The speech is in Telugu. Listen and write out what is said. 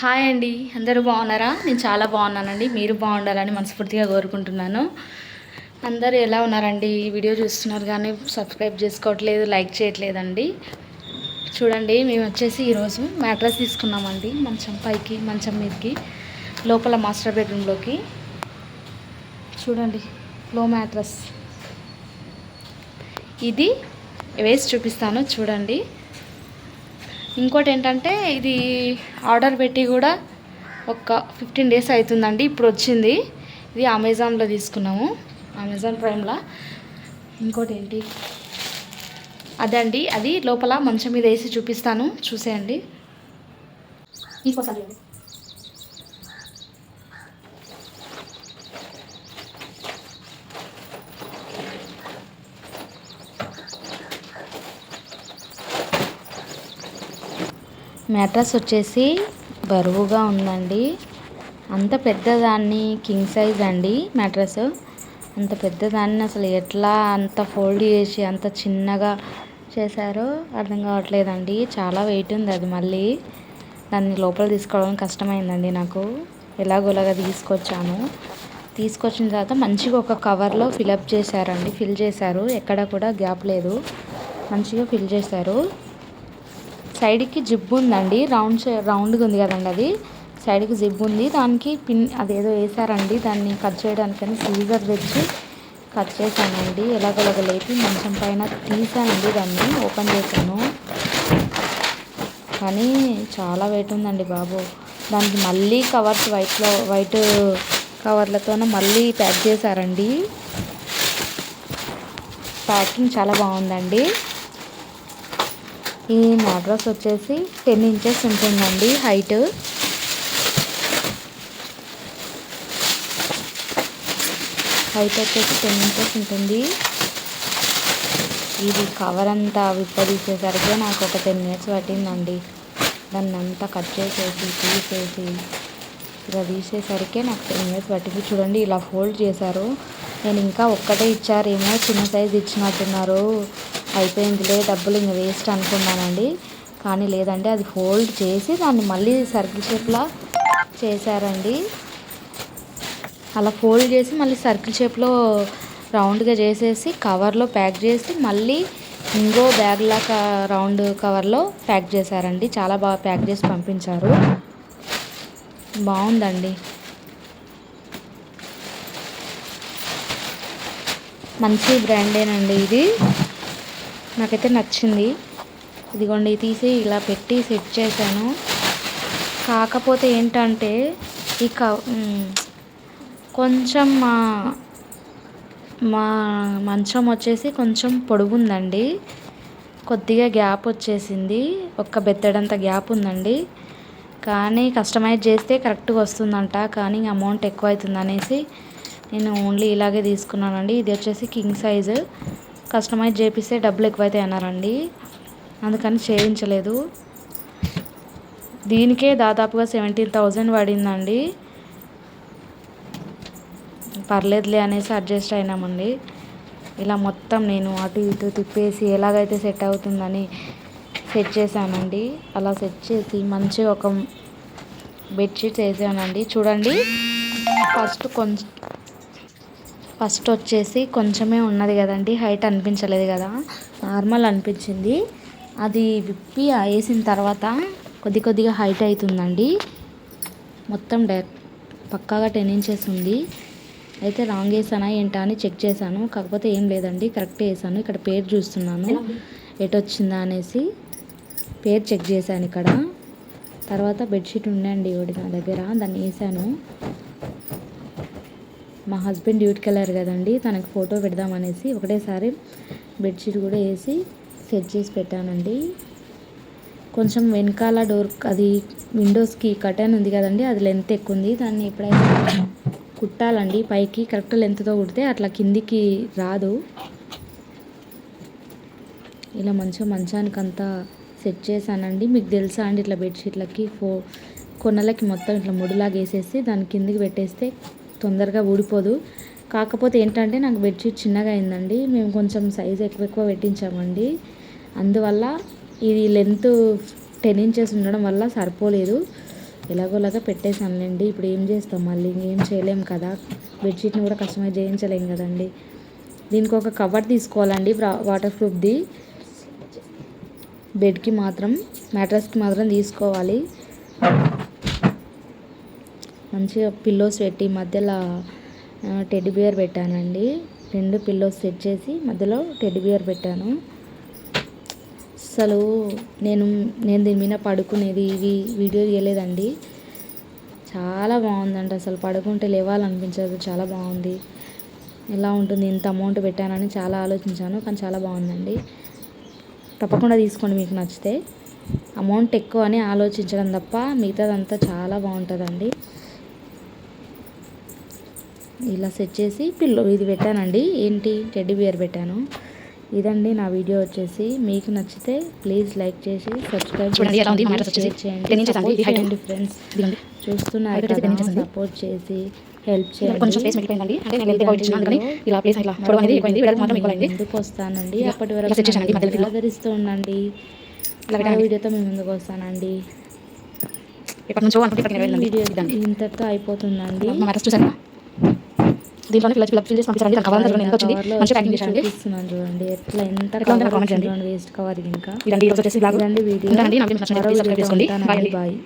హాయ్ అండి, అందరూ బాగున్నారా? నేను చాలా బాగున్నానండి. మీరు బాగుండాలని మనస్ఫూర్తిగా కోరుకుంటున్నాను. అందరూ ఎలా ఉన్నారండి? ఈ వీడియో చూస్తున్నారు కానీ సబ్స్క్రైబ్ చేసుకోవట్లేదు, లైక్ చేయట్లేదండి. చూడండి, మేము వచ్చేసి ఈరోజు మ్యాట్రస్ తీసుకున్నామండి. మంచం పైకి, మంచం మీదకి, లోపల మాస్టర్ బెడ్రూమ్లోకి. చూడండి, లో మ్యాట్రస్ ఇది వేసి చూపిస్తాను చూడండి. ఇంకోటి ఏంటంటే, ఇది ఆర్డర్ పెట్టి కూడా ఒక 15 డేస్ అవుతుందండి. ఇప్పుడు వచ్చింది. ఇది అమెజాన్లో తీసుకున్నాము, అమెజాన్ ప్రైమ్లో. ఇంకోటి ఏంటి అదండి, అది లోపల మంచం మీద వేసి చూపిస్తాను, చూసేయండి. ఇంకోసారి మ్యాట్రస్ వచ్చేసి బరువుగా ఉందండి. అంత పెద్దదాన్ని కింగ్ సైజ్ అండి మ్యాట్రస్. అంత పెద్దదాన్ని అసలు ఎట్లా అంత ఫోల్డ్ చేసి అంత చిన్నగా చేశారో అర్థం కావట్లేదండి. చాలా వెయిట్ ఉంది అది. మళ్ళీ దాన్ని లోపల తీసుకోవడం కష్టమైందండి నాకు. ఎలాగోలాగా తీసుకొచ్చిన తర్వాత మంచిగా ఒక కవర్లో ఫిల్ చేశారు. ఎక్కడ కూడా గ్యాప్ లేదు, మంచిగా ఫిల్ చేశారు. సైడ్కి జిప్ ఉందండి, రౌండ్గా ఉంది కదండి, అది సైడ్కి జిప్ ఉంది. దానికి పిన్ అదేదో వేసారండి, దాన్ని కట్ చేయడానికని సీజర్ తెచ్చి కట్ చేశానండి. ఎలాగోలాగ లేపి మంచం పైన తీసానండి, దాన్ని ఓపెన్ చేశాను. కానీ చాలా వెయిట్ ఉందండి బాబు. దానికి మళ్ళీ కవర్స్ వైట్ కవర్లతోనే మళ్ళీ ప్యాక్ చేశారండి. ప్యాకింగ్ చాలా బాగుందండి. ఈ మ్యాట్రస్ వచ్చేసి 10 ఇంచెస్ ఉంటుందండి హైట్. వచ్చేసి 10 ఇంచెస్ ఉంటుంది. ఇది కవర్ అంతా విప్పదీసేసరికి నాకు ఒక 10 మినిట్స్ పట్టిందండి. దాన్ని అంతా కట్ చేసేసి తీసేసి ఇలా తీసేసరికి నాకు 10 మినిట్స్ పట్టింది. చూడండి, ఇలా ఫోల్డ్ చేశారు. నేను ఇంకా ఒక్కటే ఇచ్చారేమో, చిన్న సైజు ఇచ్చినట్టున్నారు, అయిపోయిందిలే డబ్బులు ఇంక వేస్ట్ అనుకున్నానండి. కానీ లేదండి, అది ఫోల్డ్ చేసి దాన్ని మళ్ళీ సర్కిల్ షేప్లా చేశారండి. అలా ఫోల్డ్ చేసి మళ్ళీ సర్కిల్ షేప్లో రౌండ్గా చేసేసి కవర్లో ప్యాక్ చేసి మళ్ళీ ఇంకో బ్యాగ్లాగా రౌండ్ కవర్లో ప్యాక్ చేశారండి. చాలా బాగా ప్యాక్ చేసి పంపించారు. బాగుందండి, మంచి బ్రాండేనండి ఇది. నాకైతే నచ్చింది. ఇదిగోండి, తీసి ఇలా పెట్టి సెట్ చేశాను. కాకపోతే ఏంటంటే ఇక కొంచెం మా మంచం వచ్చేసి కొంచెం పొడుగుందండి. కొద్దిగా గ్యాప్ వచ్చేసింది, ఒక్క బెత్తడంత గ్యాప్ ఉందండి. కానీ కస్టమైజ్ చేస్తే కరెక్ట్గా వస్తుందంట, కానీ అమౌంట్ ఎక్కువ అవుతుంది అనేసి నేను ఓన్లీ ఇలాగే తీసుకున్నానండి. ఇది వచ్చేసి కింగ్ సైజు. కస్టమైజ్ చేపిస్తే డబ్బులు ఎక్కువైతే అన్నారండి, అందుకని చేయించలేదు. దీనికే దాదాపుగా 17,000 పడిందండి. పర్లేదులే అనేసి అడ్జస్ట్ అయినామండి. ఇలా మొత్తం నేను అటు ఇటు తిప్పేసి ఎలాగైతే సెట్ అవుతుందని సెట్ చేశానండి. అలా సెట్ చేసి మంచిగా ఒక బెడ్షీట్ వేసానండి. చూడండి, ఫస్ట్ వచ్చేసి కొంచెమే ఉన్నది కదండి, హైట్ అనిపించలేదు కదా, నార్మల్ అనిపించింది. అది విప్పి వేసిన తర్వాత కొద్దిగా హైట్ అవుతుందండి. మొత్తం పక్కాగా 10 ఇంచెస్ ఉంది. అయితే రాంగ్ వేసానా ఏంటా అని చెక్ చేశాను, కాకపోతే ఏం లేదండి, కరెక్టే వేసాను. ఇక్కడ పేరు చూస్తున్నాను ఎటు వచ్చిందా అనేసి, పేరు చెక్ చేశాను ఇక్కడ. తర్వాత బెడ్షీట్ ఉండండి ఒకటి నా దగ్గర, దాన్ని వేసాను. మా హస్బెండ్ డ్యూటీకి వెళ్ళారు కదండి, తనకు ఫోటో పెడదామనేసి ఒకటేసారి బెడ్షీట్ కూడా వేసి సెట్ చేసి పెట్టానండి. కొంచెం వెనకాల డోర్, అది విండోస్కి కర్టెన్ ఉంది కదండి, అది లెంత్ ఎక్కువ ఉంది. దాన్ని ఎప్పుడైతే కుట్టాలండి పైకి, కరెక్ట్ లెంత్తో కుడితే అట్లా కిందికి రాదు. ఇలా మంచిగా మంచానికి అంతా సెట్ చేశానండి. మీకు తెలుసా అండి, ఇట్లా బెడ్షీట్లకి కొనలకి మొత్తం ఇట్లా ముడిలాగా వేసేసి దాని కిందికి పెట్టేస్తే తొందరగా ఊడిపోదు. కాకపోతే ఏంటంటే నాకు బెడ్షీట్ చిన్నగా అయిందండి, మేము కొంచెం సైజ్ ఎక్కువ పెట్టించామండి. అందువల్ల ఇది లెంత్ 10 ఇంచెస్ ఉండడం వల్ల సరిపోలేదు. ఎలాగోలాగా పెట్టేసానులేండి. ఇప్పుడు ఏం చేస్తాం, మళ్ళీ ఇంకేం చేయలేం కదా, బెడ్షీట్ని కూడా కస్టమైజ్ చేయించలేం కదండి. దీనికి ఒక కవర్ తీసుకోవాలండి, వాటర్ ప్రూఫ్ది. బెడ్కి మాత్రం, మ్యాట్రస్కి మాత్రం తీసుకోవాలి. మంచిగా పిల్లోస్ పెట్టి మధ్యలో టెడ్డీ బియర్ పెట్టానండి. 2 పిల్లోస్ సెట్ చేసి మధ్యలో టెడ్డీ బియర్ పెట్టాను. అసలు నేను దీని మీద పడుకునేది ఇవి వీడియో తీయలేదండి. చాలా బాగుందండి, అసలు పడుకుంటే లేవాలనిపించదు, చాలా బాగుంది. ఎలా ఉంటుంది, ఇంత అమౌంట్ పెట్టానని చాలా ఆలోచించాను, కానీ చాలా బాగుందండి. తప్పకుండా తీసుకోండి మీకు నచ్చితే. అమౌంట్ ఎక్కువ అని ఆలోచించడం తప్ప మిగతాదంతా చాలా బాగుంటుందండి. ఇలా సెట్ చేసి పిల్లో ఇది పెట్టానండి. ఏంటి, టెడ్డీ బియర్ పెట్టాను. ఇదండి నా వీడియో వచ్చేసి. మీకు నచ్చితే ప్లీజ్ లైక్ చేసి సబ్స్క్రైబ్ చేయండి ఫ్రెండ్స్. చూస్తున్నారు కదా, సపోర్ట్ చేసి హెల్ప్ చేయండి. ముందుకు వస్తానండి. అప్పటి వరకు ఆదరిస్తూ ఉండండి. వీడియోతో మీ ముందుకు వస్తానండి. వీడియో ఇంతటితో అయిపోతుందండి. దీంట్లో ఫిల్ చేసి పంపించారండి. దాని కవర్ ఎంత వచ్చింది, మంచి ప్యాకింగ్ చేశారండి. చూపిస్తున్నాను చూడండి, ఎంత కామెంట్ చేయండి. Waste cover. ఇంకా ఇదండి ఈరోజు వచ్చేసి బ్లాగ్. వీడియో ఉంటానండి. నా వీడియో నచ్చినట్లయితే సబ్స్క్రైబ్ చేసుకోండి. బాయ్.